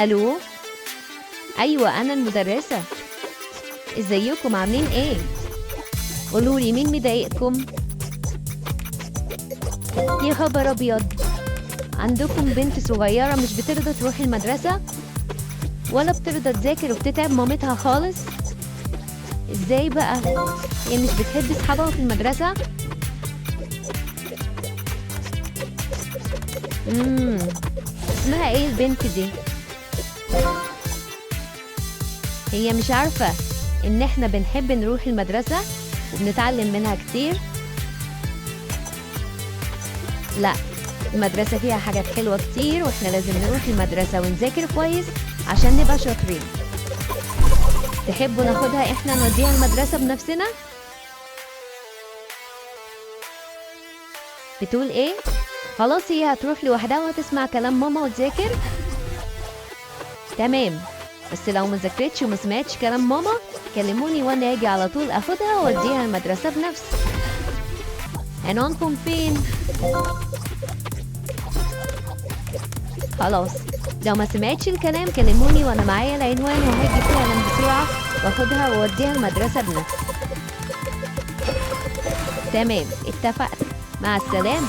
الو. ايوه انا المدرسه. ازيكم عاملين ايه؟ قولولي مين مضايقكم؟ يا خبر ابيض، عندكم بنت صغيره مش بترضى تروح المدرسه ولا بترضى تذاكر وبتتعب مامتها خالص؟ ازاي بقى؟ هي مش بتحب اصحابها في المدرسه؟ امم اسمها ايه البنت دي؟ هي مش عارفه ان احنا بنحب نروح المدرسه وبنتعلم منها كتير؟ لا، المدرسة فيها حاجات حلوة كتير واحنا لازم نروح المدرسة ونذاكر كويس عشان نبقى شاطرين. تحبوا ناخدها احنا نوديها المدرسة بنفسنا؟ بتقول ايه؟ خلاص هي هتروح لوحدها وهتسمع كلام ماما وتذاكر؟ تمام، بس لو ما ذاكرتش وما سمعتش كلام ماما كلموني وانا اجي على طول اخدها واوديها المدرسة بنفسي. عنوانكم فين؟ خلاص، لو ما سمعتش الكلام كلموني وانا معايا العنوان وهاجي فعلا بسرعة واخدها واوديها المدرسة بنفسي. تمام، اتفقنا. مع السلامة.